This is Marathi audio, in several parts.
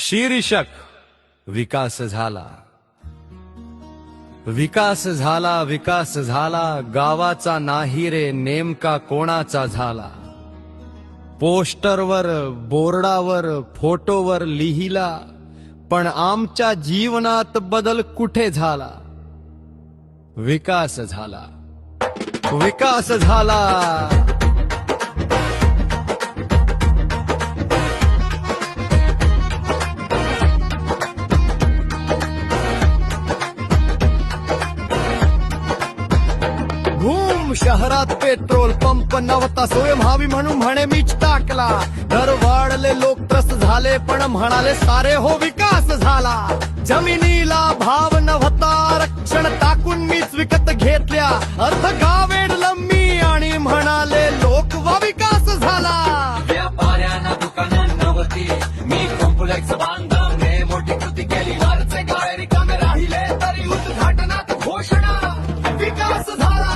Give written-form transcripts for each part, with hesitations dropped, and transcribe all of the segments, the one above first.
शीर्षक विकास झाला. विकास झाला, विकास झाला, गावाचा नाही रे नेमका कोणाचा झाला. पोस्टरवर, बोर्डावर, फोटोवर लिहिला, पण आमच्या जीवनात बदल कुठे झाला. विकास झाला, विकास झाला. शहरात पेट्रोल पंप नव्हता, सोय व्हावी म्हणून म्हणे मीच टाकला. दर वाढले, लोक त्रस्त झाले, पण म्हणाले सारे हो विकास झाला. जमिनीला भाव नव्हता, रक्षण टाकून मीच विकत घेतल्या. अर्ध गावेडलं मी आणि म्हणाले लोक वा विकास झाला. व्यापाऱ्यांना दुकानं नव्हती, मी कॉम्प्लेक्स बांधवणे मोठी कृती केली. वरचे गाळे रिकामे राहिले तरी उद्घाटनात घोषणा विकास झाला.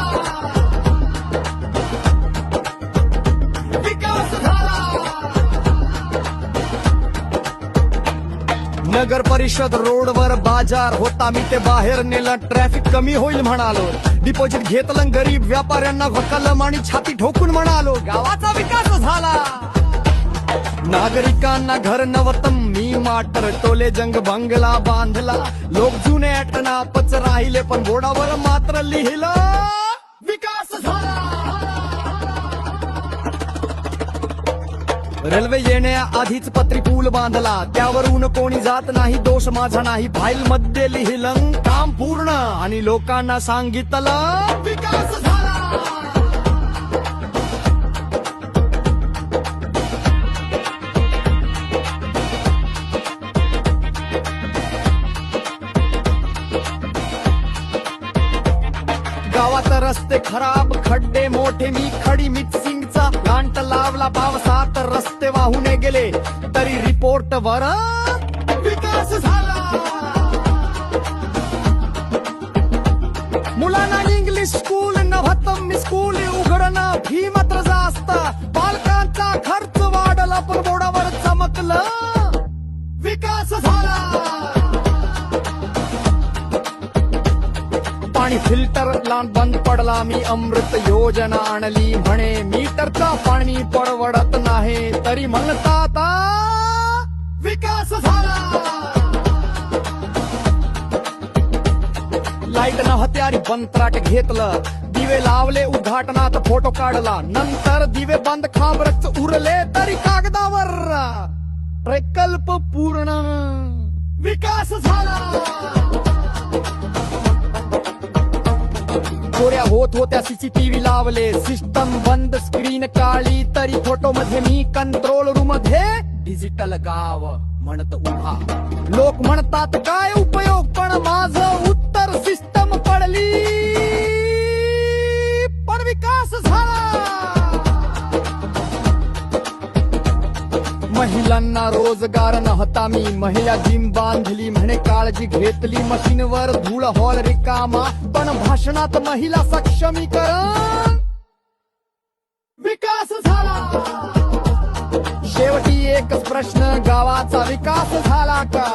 नगर परिषद रोडवर बाजार होता, मी ते बाहेर नेलं, ट्रॅफिक कमी होईल म्हणालो. डिपॉझिट घेतलं, गरीब व्यापाऱ्यांना घोकलम आणि छाती ठोकून म्हणालो गावाचा विकास झाला. नागरिकांना घर नव्हतं, मी माटर टोले जंग बंगला बांधला. लोक जुने आठवणापच राहिले, पण बोर्डावर मात्र लिहिलं विकास झाला. रेल्वे येण्याआधीच पत्री पूल बांधला, त्यावरून कोणी जात नाही, दोष माझा नाही. फाईल मध्ये लिहिलं काम पूर्ण आणि लोकांना सांगितलं विकास झाला. गावात रस्ते खराब, खड्डे मोठे, मी खडी मिक्सिंगचा लांट लावला. पावसात रस्ते वाहून गेले, तरी रिपोर्ट वर विकास झाला. मुलांना इंग्लिश स्कूल नव्हतं, मी स्कूल उघडणं, फी मात्र जास्त. पालकांचा खर्च वाढला, पण बोर्डावर चमकलं विकास झाला. पाणी फिल्टर लावून बंद पडला, मी अमृत योजना आणली. म्हणे मीटरचा पाणी परवडत नाही, तरी म्हणतात विकास झाला. लाईट नव्हते आणि बंतराट घेतलं, दिवे लावले, उद्घाटनात फोटो काढला. नंतर दिवे बंद खाबरच उरले, तरी कागदावर प्रकल्प पूर्ण विकास झाला. चोऱ्या होत होत्या, सीसीटीव्ही लावले, सिस्टम बंद, स्क्रीन काळी, तरी फोटो मध्ये मी कंट्रोल रूम मध्ये डिजिटल गाव म्हणत उभा. लोक म्हणतात काय उपयोग, पण माझं उत्तर सिस्टम पडली, पण विकास झाला. महिलांना रोजगार नव्हता, मी महिला जिम बांधली, म्हणे काळजी घेतली. मशीनवर धूळ हॉल रिकामा, पण भाषणात महिला सक्षमीकरण विकास झाला. शेवटी एकच प्रश्न, गावाचा विकास झाला का.